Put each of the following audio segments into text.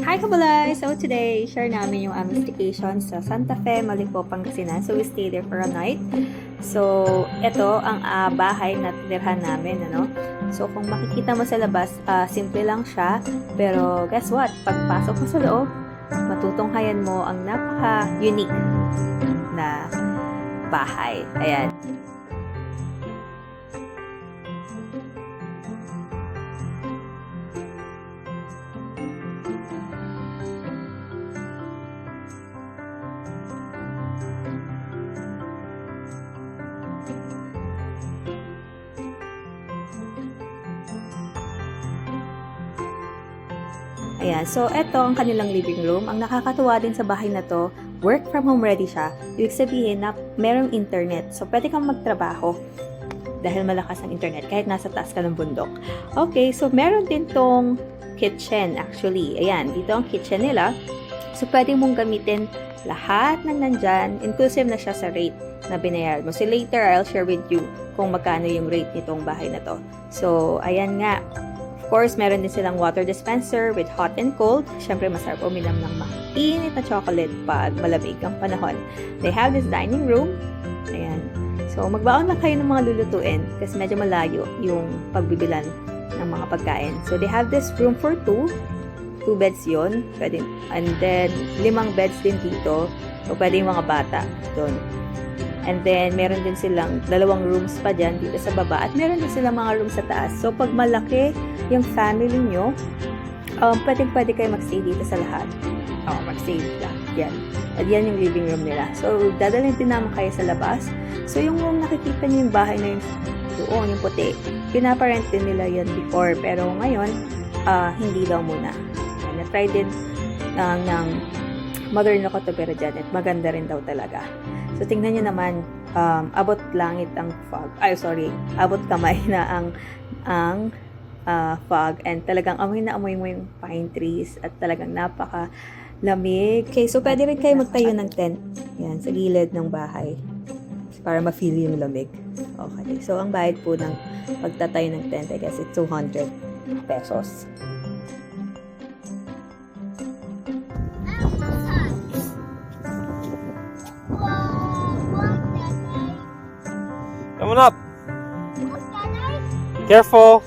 Hi Kabulay! So today, share namin yung aming staycation sa Santa Fe, Malipo, Pangasinan. So we stay there for a night. So ito ang bahay na tinirhan namin. Ano? So kung makikita mo sa labas, simple lang siya. Pero guess what? Pagpasok mo sa loob, matutunghayan mo ang napaka-unique na bahay. Ayan. Ayan, so eto ang kanilang living room. Ang nakakatuwa din sa bahay na to, work from home ready siya. Ibig sabihin na merong internet. So pwede kang magtrabaho dahil malakas ang internet kahit nasa taas ka ng bundok. Okay, so meron din tong kitchen actually. Ayan, dito ang kitchen nila. So pwede mong gamitin lahat ng nandyan. Inclusive na siya sa rate na binayaran mo. So later, I'll share with you kung magkano yung rate nitong bahay na to. So, ayan nga. Of course, meron din silang water dispenser with hot and cold. Siyempre, masarap uminom ng mainit na chocolate pag malamig ang panahon. They have this dining room. Ayan. So, magbaon lang kayo ng mga lulutuin kasi medyo malayo yung pagbibilan ng mga pagkain. So, they have this room for two. 2 beds yun. Pwede. And then, 5 beds din dito. So, pwede yung mga bata doon. And then, meron din silang 2 rooms pa dyan dito sa baba. At meron din silang mga rooms sa taas. So, pag malaki yung family nyo, pwede kayo mag-stay dito sa lahat. Mag-stay lang. Yan. At yan yung living room nila. So, dadalhin din naman kayo sa labas. So, yung nakikita nyo yung bahay na yun doon, yung puti, pinaparent din nila yan before. Pero ngayon, hindi daw muna. Na-try din ng mother-in-law ko to pero Janet. Maganda rin daw talaga. So, tingnan nyo naman, abot langit ang fog. Abot kamay na ang fog. And talagang amoy na amoy mo yung pine trees at talagang napaka-lamig. Okay, so pwede rin kayo magtayo ng tent. Yan, sa gilid ng bahay. Para ma-feel yung lamig. Okay, so ang bayad po ng pagtatayo ng tent, I guess it's 200 pesos. Coming up. Careful.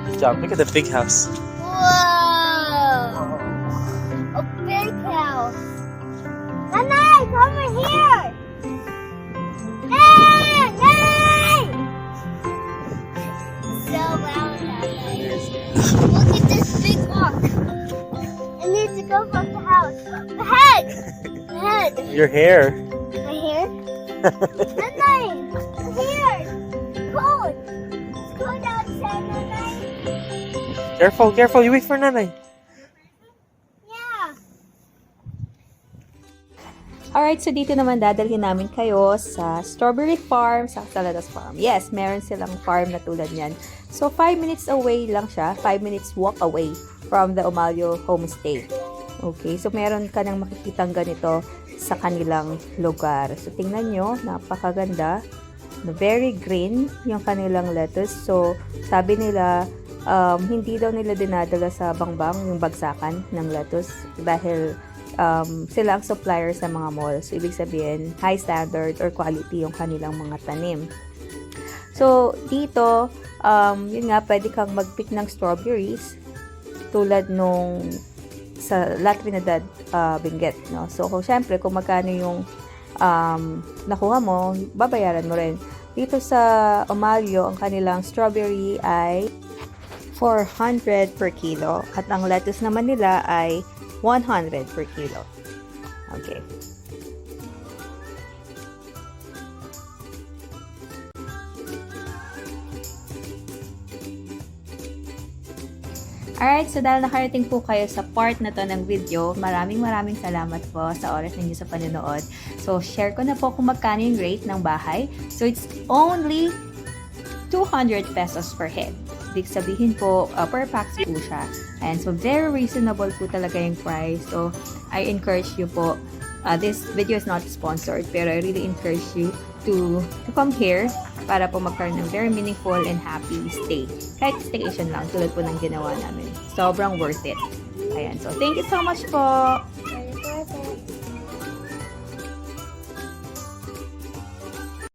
Good job. Look at the big house. Whoa! A big house. Nanay, come in here. Hey! So loud, Nanay. Look at this big rock. I need to go from the house. The head! The head. Your hair. My hair? Nanay! Here! Cold! It's cold outside, Nanay. Careful, careful. You wait for Nanay. Yeah. Alright, so dito naman dadalhin namin kayo sa Strawberry Farm, sa Saladas Farm. Yes, meron silang farm na tulad niyan. So, 5 minutes away lang siya. 5 minutes walk away from the Omalio Homestay. Okay, so meron ka nang makikitang ganito sa kanilang lugar. So, tingnan nyo, napakaganda. Very green yung kanilang lettuce. So, sabi nila, hindi daw nila dinadala sa bangbang yung bagsakan ng lettuce dahil sila ang supplier sa mga mall. So, ibig sabihin, high standard or quality yung kanilang mga tanim. So, dito, yun nga, pwede kang mag-pick ng strawberries tulad nung sa La Trinidad Benguet, no? So, syempre, kung magkano yung nakuha mo, babayaran mo rin. Dito sa Omalio, ang kanilang strawberry ay 400 per kilo. At ang lettuce naman nila ay 100 per kilo. Okay. Alright, so dahil nakarating po kayo sa part na to ng video, maraming salamat po sa oras ninyo sa panonood. So, share ko na po kung magkano yung rate ng bahay. So, it's only 200 pesos per head. Ibig sabihin po, per pax po siya. And so, very reasonable po talaga yung price. So, I encourage you po, this video is not sponsored, pero I really encourage you to come here para po magkaroon ng very meaningful and happy stay. Kahit staycation lang, tulad po ng ginawa namin. Sobrang worth it. Ayan. So, thank you so much po!